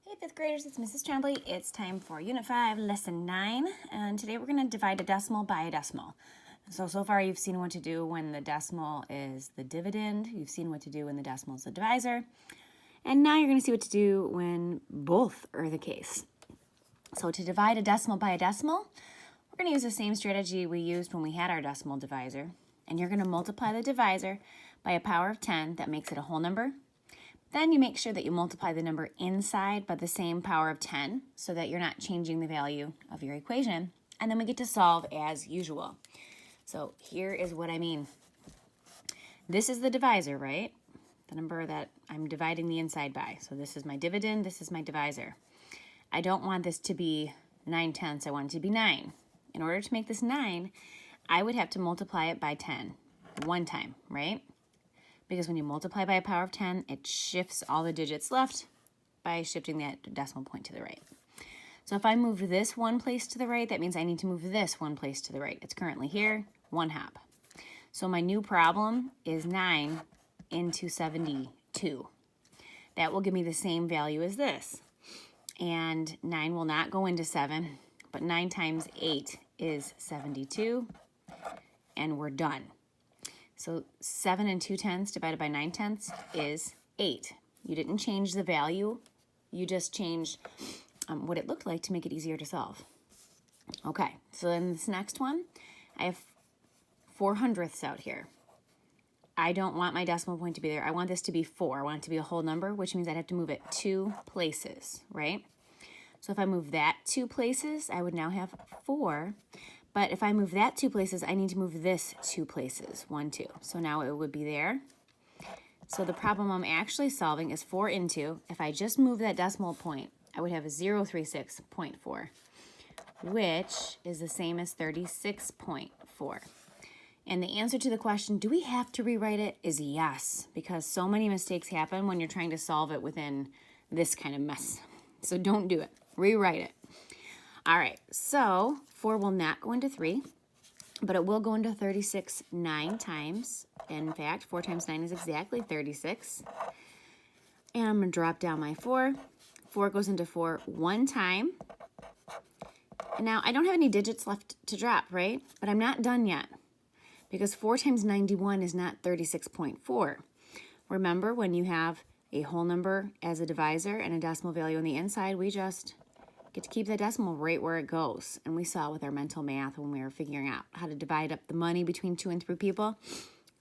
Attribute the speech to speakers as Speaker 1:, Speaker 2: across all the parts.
Speaker 1: Hey, fifth graders, it's Mrs. Tremblay. It's time for Unit 5, Lesson 9, and today we're going to divide a decimal by a decimal. So far you've seen what to do when the decimal is the dividend, you've seen what to do when the decimal is the divisor, and now you're going to see what to do when both are the case. So to divide a decimal by a decimal, we're going to use the same strategy we used when we had our decimal divisor, and you're going to multiply the divisor by a power of 10 that makes it a whole number. Then you make sure that you multiply the number inside by the same power of 10 so that you're not changing the value of your equation. And then we get to solve as usual. So here is what I mean. This is the divisor, right? The number that I'm dividing the inside by. So this is my dividend, this is my divisor. I don't want this to be 9/10, I want it to be 9. In order to make this 9, I would have to multiply it by 10 one time, right? Because when you multiply by a power of 10, it shifts all the digits left by shifting that decimal point to the right. So if I move this one place to the right, that means I need to move this one place to the right. It's currently here, one hop. So my new problem is 9 into 72. That will give me the same value as this. And 9 will not go into 7, but 9 times 8 is 72, and we're done. So 7 2/10 divided by 9/10 is 8. You didn't change the value. You just changed what it looked like to make it easier to solve. Okay, so then this next one, I have 400ths out here. I don't want my decimal point to be there. I want this to be 4. I want it to be a whole number, which means I'd have to move it 2 places, right? So if I move that 2 places, I would now have 4. But if I move that 2 places, I need to move this 2 places, 1, 2. So now it would be there. So the problem I'm actually solving is 4 into, if I just move that decimal point, I would have a 036.4, which is the same as 36.4. And the answer to the question, do we have to rewrite it, is yes, because so many mistakes happen when you're trying to solve it within this kind of mess. So don't do it. Rewrite it. All right, so 4 will not go into 3, but it will go into 36 9 times. In fact, 4 times 9 is exactly 36. And I'm going to drop down my 4. 4 goes into 4 one time. And now I don't have any digits left to drop, right? But I'm not done yet, because 4 times 91 is not 36.4. Remember, when you have a whole number as a divisor and a decimal value on the inside, we just get to keep that decimal right where it goes. And we saw with our mental math when we were figuring out how to divide up the money between 2 and 3 people,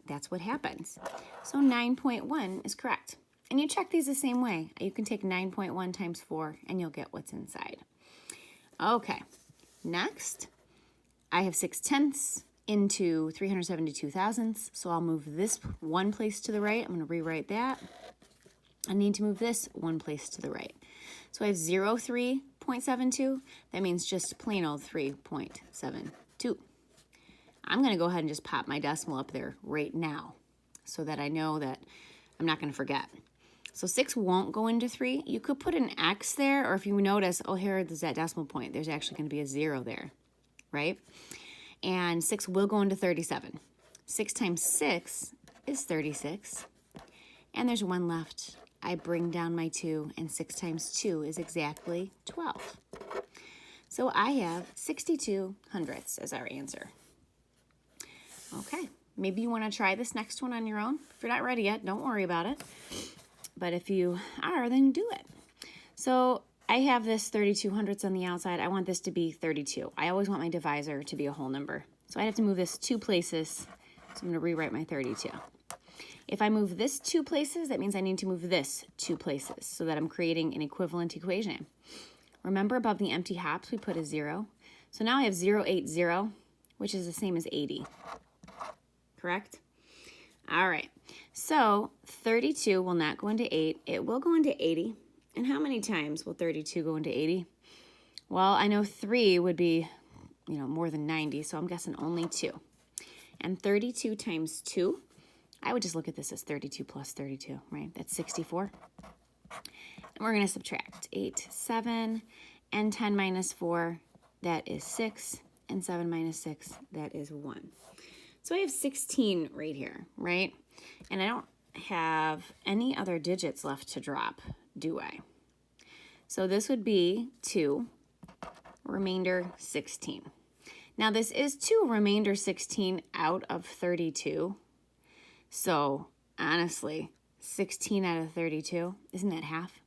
Speaker 1: that's what happens. So 9.1 is correct. And you check these the same way. You can take 9.1 times 4 and you'll get what's inside. Okay, next, I have 6/10 into 372 thousandths. So I'll move this one place to the right. I'm going to rewrite that. I need to move this one place to the right. So I have 03.72. That means just plain old 3.72. I'm going to go ahead and just pop my decimal up there right now so that I know that I'm not going to forget. So 6 won't go into 3. You could put an X there, or if you notice, oh, here's that decimal point. There's actually going to be a 0 there, right? And 6 will go into 37. 6 times 6 is 36. And there's 1 left. I bring down my 2, and 6 times 2 is exactly 12. So I have 62 hundredths as our answer. Okay, maybe you want to try this next one on your own. If you're not ready yet, don't worry about it. But if you are, then do it. So I have this 32 hundredths on the outside. I want this to be 32. I always want my divisor to be a whole number. So I have to move this 2 places. So I'm going to rewrite my 32. If I move this 2 places, that means I need to move this 2 places so that I'm creating an equivalent equation. Remember, above the empty hops, we put a 0. So now I have 080, which is the same as 80. Correct? All right. So 32 will not go into 8. It will go into 80. And how many times will 32 go into 80? Well, I know 3 would be, more than 90, so I'm guessing only 2. And 32 times 2, I would just look at this as 32 plus 32, right? That's 64. And we're going to subtract 8, 7, and 10 minus 4, that is 6, and 7 minus 6, that is 1. So I have 16 right here, right? And I don't have any other digits left to drop, do I? So this would be 2, remainder 16. Now this is 2 remainder 16 out of 32. So honestly, 16 out of 32, isn't that half?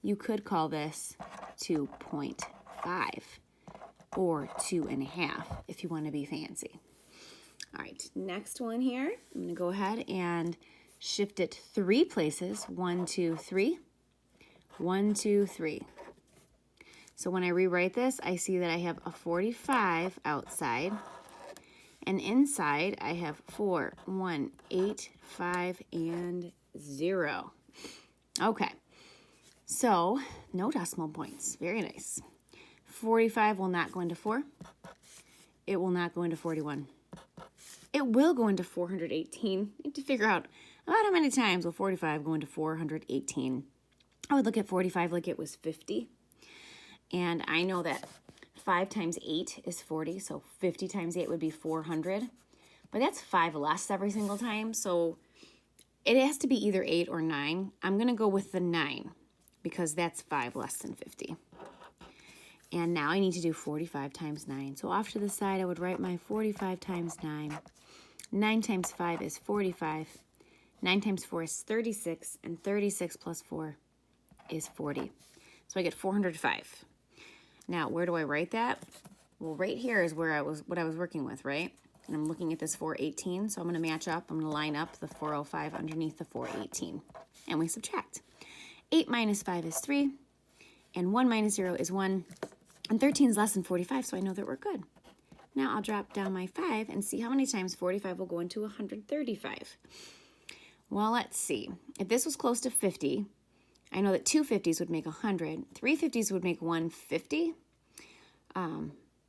Speaker 1: You could call this 2.5 or 2.5 if you want to be fancy. All right, next one here, I'm going to go ahead and shift it 3 places. 1, 2, 3. 1, 2, 3. So when I rewrite this, I see that I have a 45 outside. And inside, I have 4, 1, 8, 5, and 0. Okay, so no decimal points. Very nice. 45 will not go into 4. It will not go into 41. It will go into 418. You have to figure out about how many times will 45 go into 418. I would look at 45 like it was 50. And I know that 5 times 8 is 40, so 50 times 8 would be 400. But that's 5 less every single time, so it has to be either 8 or 9. I'm going to go with the 9 because that's 5 less than 50. And now I need to do 45 times 9. So off to the side, I would write my 45 times 9. 9 times 5 is 45. 9 times 4 is 36, and 36 plus 4 is 40. So I get 405. Now, where do I write that? Well, right here is where what I was working with, right? And I'm looking at this 418, so I'm going to match up. I'm going to line up the 405 underneath the 418. And we subtract. 8 minus 5 is 3, and 1 minus 0 is 1, and 13 is less than 45, so I know that we're good. Now I'll drop down my 5 and see how many times 45 will go into 135. Well, let's see. If this was close to 50, I know that 2 50s would make 100. 3 50s would make 150,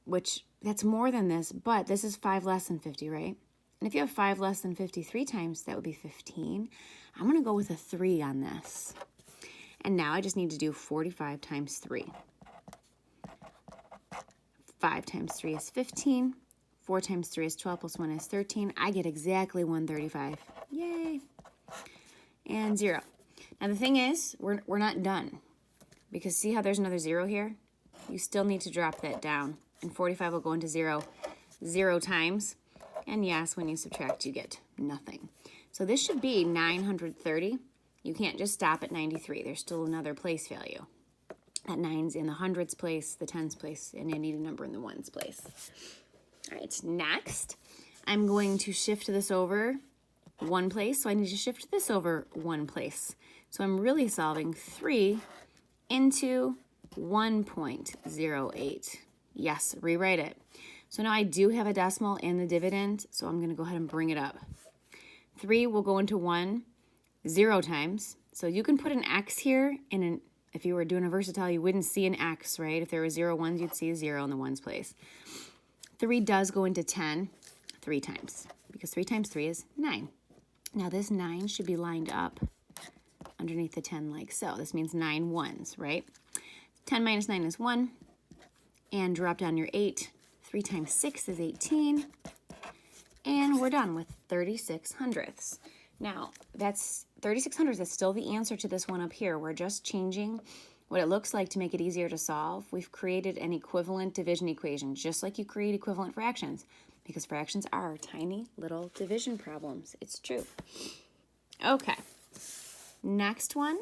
Speaker 1: which that's more than this, but this is 5 less than 50, right? And if you have 5 less than 50 3 times, that would be 15. I'm going to go with a 3 on this. And now I just need to do 45 times 3. 5 times 3 is 15. 4 times 3 is 12 plus 1 is 13. I get exactly 135. Yay! And 0. Now the thing is, we're not done. Because see how there's another 0 here? You still need to drop that down. And 45 will go into 0 times. And yes, when you subtract, you get nothing. So this should be 930. You can't just stop at 93. There's still another place value. That 9's in the hundreds place, the tens place, and I need a number in the ones place. All right, next, I'm going to shift this over 1 place, so I need to shift this over 1 place. So I'm really solving 3 into 1.08. Yes, rewrite it. So now I do have a decimal in the dividend, so I'm going to go ahead and bring it up. 3 will go into 1 0 times. So you can put an X here, and if you were doing a versatile, you wouldn't see an X, right? If there were 0 ones, you'd see a 0 in the ones place. 3 does go into 10 3 times, because 3 times 3 is 9. Now this 9 should be lined up underneath the 10 like so. This means 9 ones, right? 10 minus 9 is 1, and drop down your 8. 3 times 6 is 18, and we're done with 36 hundredths. Now, that's 36 hundredths. That's still the answer to this one up here. We're just changing what it looks like to make it easier to solve. We've created an equivalent division equation, just like you create equivalent fractions, because fractions are tiny little division problems. It's true. Okay, next one.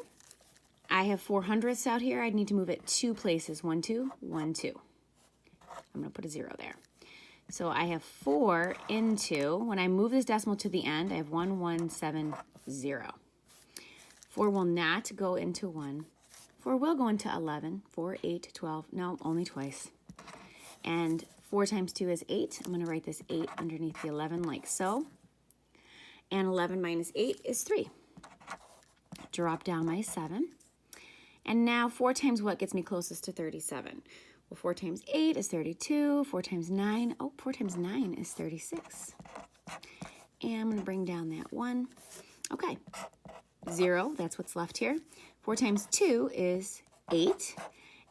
Speaker 1: I have 4 hundredths out here. I need to move it 2 places. 1, 2, 1, 2. I'm going to put a 0 there. So I have 4 into, when I move this decimal to the end, I have 1170. 4 will not go into 1. 4 will go into 11. 4, 8, 12. No, only twice. And 4 times 2 is 8. I'm going to write this 8 underneath the 11 like so. And 11 minus 8 is 3. Drop down my 7. And now 4 times what gets me closest to 37? Well, 4 times 8 is 32. 4 times 9, 4 times 9 is 36. And I'm going to bring down that 1. Okay, 0, that's what's left here. 4 times 2 is 8,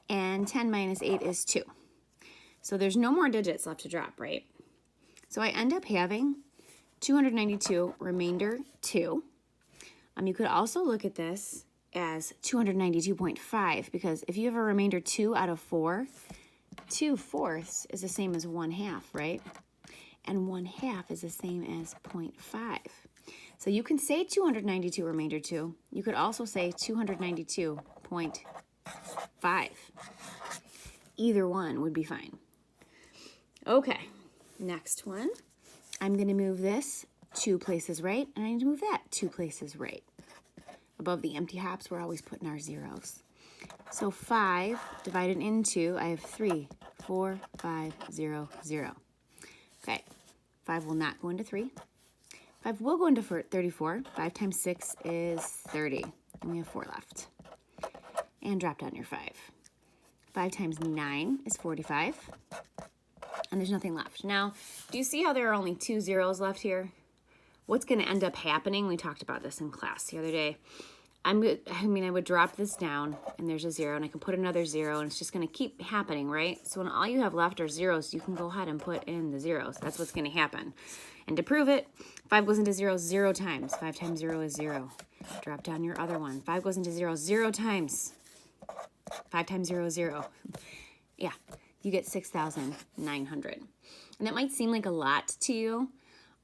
Speaker 1: and 10 minus 8 is 2. So there's no more digits left to drop, right? So I end up having 292 remainder 2. You could also look at this as 292.5 because if you have a remainder 2 out of 4, 2/4 is the same as 1/2, right? And 1/2 is the same as 0.5. So you can say 292 remainder 2. You could also say 292.5. Either one would be fine. Okay, next one. I'm going to move this 2 places right, and I need to move that 2 places right. Above the empty hops, we're always putting our zeros. So 5 divided into, I have 3, 4, 5, 0, 0. Okay, 5 will not go into 3. 5 will go into 34. 5 times 6 is 30. And we have 4 left. And drop down your 5. 5 times 9 is 45. And there's nothing left. Now, do you see how there are only 2 zeros left here? What's going to end up happening? We talked about this in class the other day. I would drop this down, and there's a 0, and I can put another 0, and it's just going to keep happening, right? So when all you have left are zeros, you can go ahead and put in the zeros. That's what's going to happen. And to prove it, 5 goes into 0 0 times. 5 times 0 is 0. Drop down your other one. 5 goes into 0 0 times. 5 times 0 is 0. Yeah, you get 6,900. And that might seem like a lot to you.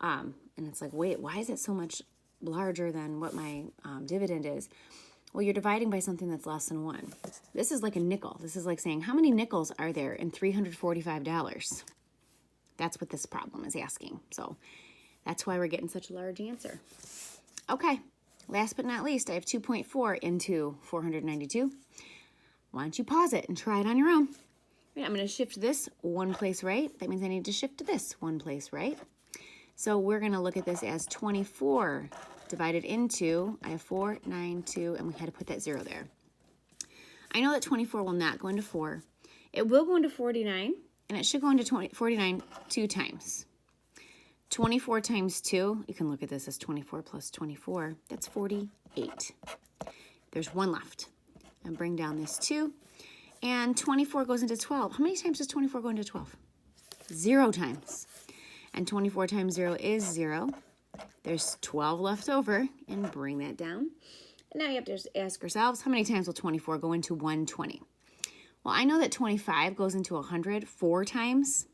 Speaker 1: And it's like, wait, why is it so much larger than what my dividend is? Well, you're dividing by something that's less than 1. This is like a nickel. This is like saying, how many nickels are there in $345? That's what this problem is asking. So that's why we're getting such a large answer. Okay, last but not least, I have 2.4 into 492. Why don't you pause it and try it on your own? I'm going to shift this 1 place right. That means I need to shift this 1 place right. So we're going to look at this as 24 divided into, I have 4, 9, 2, and we had to put that 0 there. I know that 24 will not go into 4. It will go into 49, and it should go into 49 2 times. 24 times 2, you can look at this as 24 plus 24. That's 48. There's 1 left. And bring down this 2. And 24 goes into 12. How many times does 24 go into 12? 0 times. And 24 times 0 is 0. There's 12 left over, and bring that down. And now you have to just ask yourselves, how many times will 24 go into 120? Well, I know that 25 goes into 100 4 times,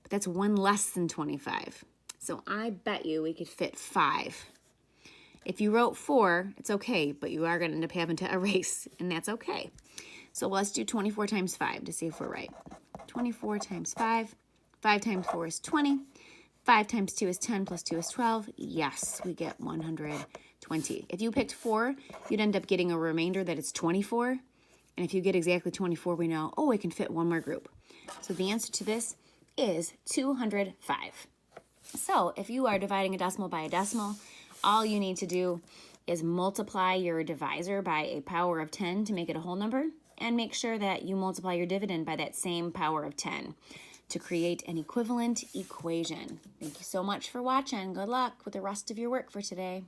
Speaker 1: but that's 1 less than 25. So I bet you we could fit 5. If you wrote 4, it's okay, but you are going to end up having to erase, and that's okay. So let's do 24 times 5 to see if we're right. 24 times 5. 5 times 4 is 20. 5 times 2 is 10 plus 2 is 12. Yes, we get 120. If you picked 4, you'd end up getting a remainder that it's 24. And if you get exactly 24, we know, oh, I can fit 1 more group. So the answer to this is 205. So if you are dividing a decimal by a decimal, all you need to do is multiply your divisor by a power of 10 to make it a whole number, and make sure that you multiply your dividend by that same power of 10 to create an equivalent equation. Thank you so much for watching. Good luck with the rest of your work for today.